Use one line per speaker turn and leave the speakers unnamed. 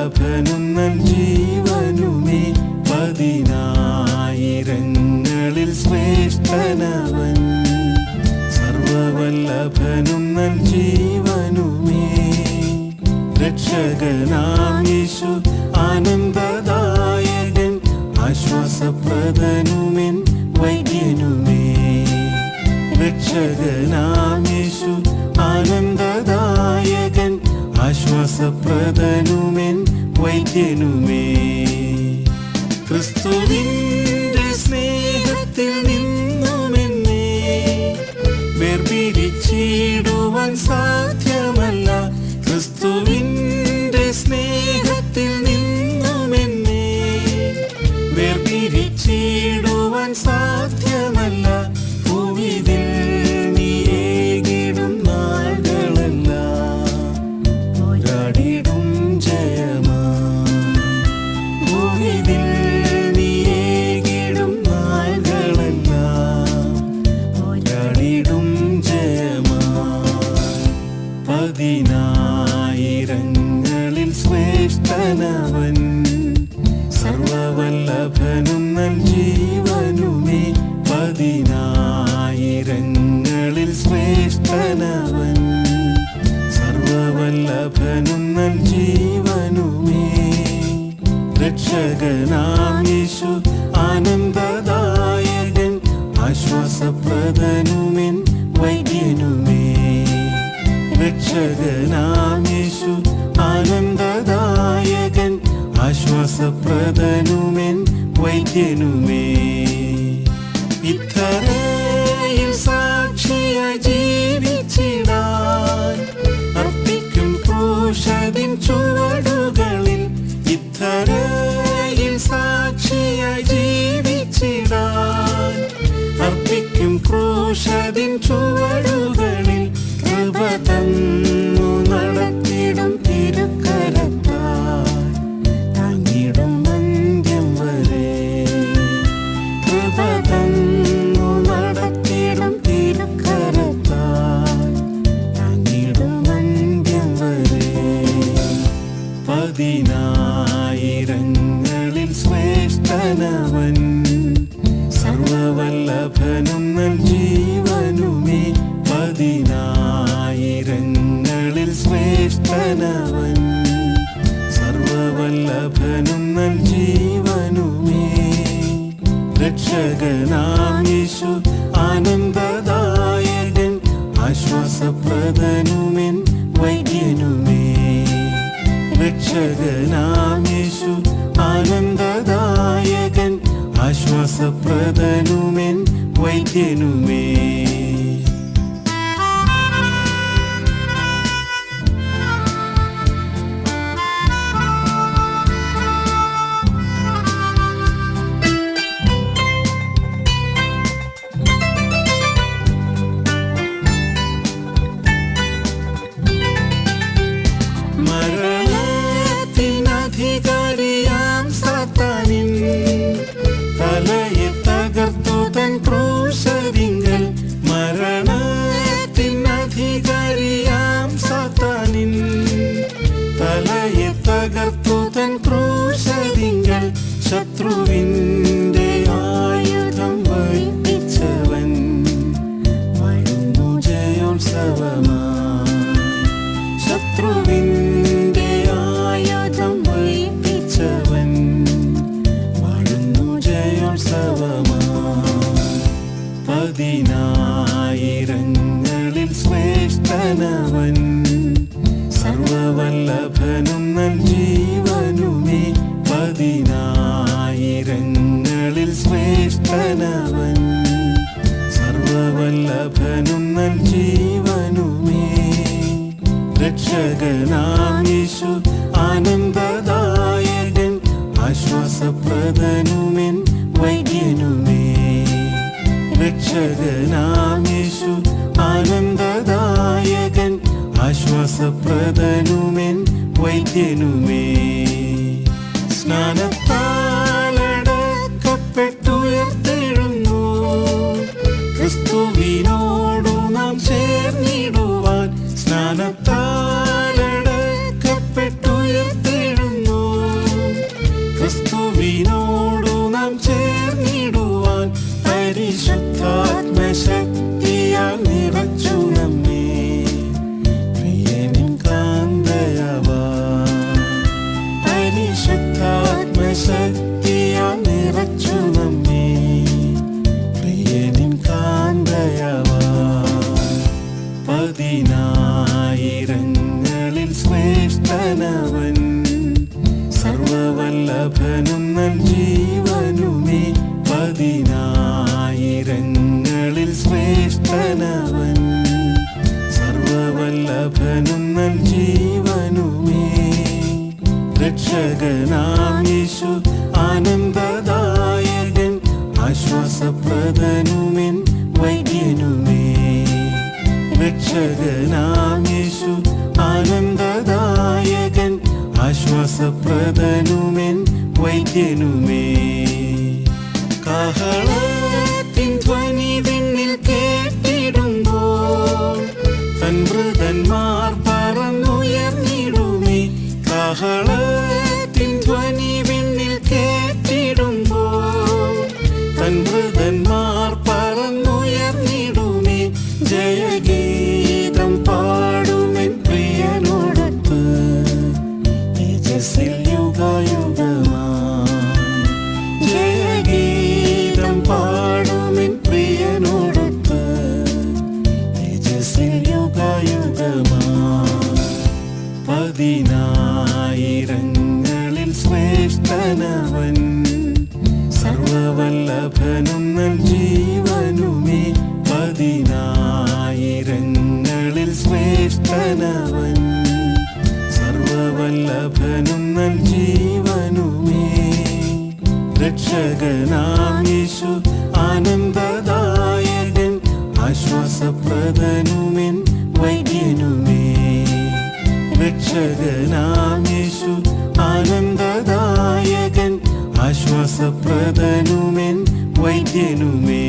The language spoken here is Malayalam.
സർവവല്ലഭനും ജീവനുമേ പതിനായിരങ്ങളിൽ ശ്രേഷ്ഠനവൻ സർവവല്ലഭനും ജീവനുമേ രക്ഷകനാം യേശു ആനന്ദദായകൻ ആശ്വാസപ്രദനുമെൻ വൈദ്യനുമേ രക്ഷകനാം യേശു ആനന്ദദായകൻ ആശ്വാസപ്രദനുമെൻ വൈദ്യനുമേ ക്രിസ്തുവിന്റെ സ്നേഹത്തിൽ നിന്നുമെന്നെ വേർപിരിച്ചിടുവാൻ സാധ്യമല്ല ക്രിസ്തുവിന്റെ സ്നേഹത്തിൽ നിന്നുമെന്നെ വേർപിരിച്ചിടുവാൻ സാധ്യമല്ല ഭൂവിതിൽ നീയേകിടും നാളുകളെല്ലാം പോരാടിടും ജയമാ ഭൂവിതിൽ നീയേകിടും നാളുകളെല്ലാം പോരാടിടും ജയമാ പതിനായിരങ്ങളിൽ ശ്രേഷ്ഠനവൻ സർവവല്ലഭനും ജീവനുമേ പതിനായിരങ്ങളിൽ ശ്രേഷ്ഠനവൻ സർവവല്ലഭനും ജീവനുമേ രക്ഷകനാം യേശു ആനന്ദദായകൻ ആശ്വാസപ്രദനുമെൻ വൈദ്യനുമേ രക്ഷകനാം യേശു ആനന്ദദായകൻ ആശ്വാസപ്രദനുമെൻ വൈദ്യനുമേ ഇത്തരയിൽ സാക്ഷിയായി ജീവിച്ചിടാൻ അർപ്പിക്കും ക്രൂശതിൻ ചുവടുകളിൽ ഇത്തരയിൽ സാക്ഷിയായി ജീവിച്ചിടാൻ അർപ്പിക്കും ക്രൂശതിൻ ചുവടുകളിൽ കൃപ തന്നു നടത്തിടും തിരുക്കരത്താൽ താങ്ങിടും അന്ത്യം വരെ കൃപ തന്നു നടത്തിടും തിരുക്കരത്താൽ താങ്ങിടും അന്ത്യം വരെ പതിനായിരങ്ങളിൽ ശ്രേഷ്ഠനവൻ സർവവല്ലഭനും ജീവനുമേ പതിനായിരങ്ങളിൽ ശ്രേഷ്ഠനവൻ സർവവല്ലഭനും ജീവനുമേ രക്ഷകനാം യേശു ആനന്ദദായകൻ ആശ്വാസപ്രദനുമെൻ വൈദ്യനുമേ രക്ഷകനാം യേശു ആനന്ദദായകൻ ആശ്വാസപ്രദനുമെൻ വൈദ്യനുമേ മരണത്തിനധികാരിയാം സാത്താനിൻ തലയെ തകർത്തു തൻ ക്രൂശതിങ്കൽ മരണത്തിനധികാരിയാം സാത്താനിൻ തലയെ തകർത്തു തൻ ക്രൂശതിങ്കൽ ശത്രുവിൻ്റെ ആയുധം വഹിച്ചവൻ വാഴുന്നു ജയോത്സവമായി ശത്രുവിൻ്റെ ആയുധം വഹിച്ചവൻ വാഴുന്നു ജയോത്സവമായി പതിനായിരങ്ങളിൽ ശ്രേഷ്ഠനവൻ സർവവല്ലഭനും ജീവനുമേ പതിനായിരങ്ങളിൽ ശ്രേഷ്ഠനവൻ സർവവല്ലഭനും ജീവനുമേ രക്ഷകനാം യേശു ആനന്ദദായകൻ ആശ്വാസപ്രദനുമെൻ വൈദ്യനുമേ രക്ഷകനാം യേശു ആനന്ദദായകൻ ആശ്വാസപ്രദനുമെൻ വൈദ്യനുമേ സ്നാനത്താലടക്കപ്പെട്ടുയർത്തെഴുന്നു ക്രിസ്തുവിനോടു നാം ചേർന്നിടുവാൻ സ്നാനത്താലടക്കപ്പെട്ടുയർത്തെഴുന്നു പതിനായിരങ്ങളിൽ ശ്രേഷ്ഠനവൻ സർവവല്ലഭനും ജീവനുമേ പതിനായിരങ്ങളിൽ ശ്രേഷ്ഠനവൻ സർവവല്ലഭനും ജീവനുമേ രക്ഷകനാം യേശു ആനന്ദദായകൻ ആശ്വാസപ്രദനുമെൻ വൈദ്യനുമേ രക്ഷകനാം യേശു ആനന്ദദായകൻ ആശ്വാസപ്രദനുമെൻ വൈദ്യനുമേ കാഹളത്തിൻ ധ്വനി വിണ്ണിൽ കേട്ടിടുമ്പോൾ തൻ വൃതന്മാർ പറന്നുയർന്നിടുമേ കാഹളത്തിൻ ധ്വനി വിണ്ണിൽ കേട്ടിടുമ്പോൾ തൻ വൃതന്മാർ പറന്നുയർന്നിടുമേ ജയഗീതം പാടുമെൻ പ്രിയനോടൊത്ത് തേജസ്സിൽ യുഗയുഗമായി ജയഗീതം പാടുമെൻ പ്രിയനോടൊത്ത് തേജസ്സിൽ യുഗയുഗമായി പതിനായിരങ്ങളിൽ ശ്രേഷ്ഠനവൻ സർവവല്ലഭനും ജീവനുമേ പതിനായിരങ്ങളിൽ ശ്രേഷ്ഠനവൻ സർവവല്ലഭനും ജീവനുമേ രക്ഷകനാം യേശു ആനന്ദദായകൻ ആശ്വാസപ്രദനുമെൻ വൈദ്യനുമേ രക്ഷകനാം യേശു ആനന്ദദായകൻ ആശ്വാസപ്രദനുമെൻ വൈദ്യനുമേ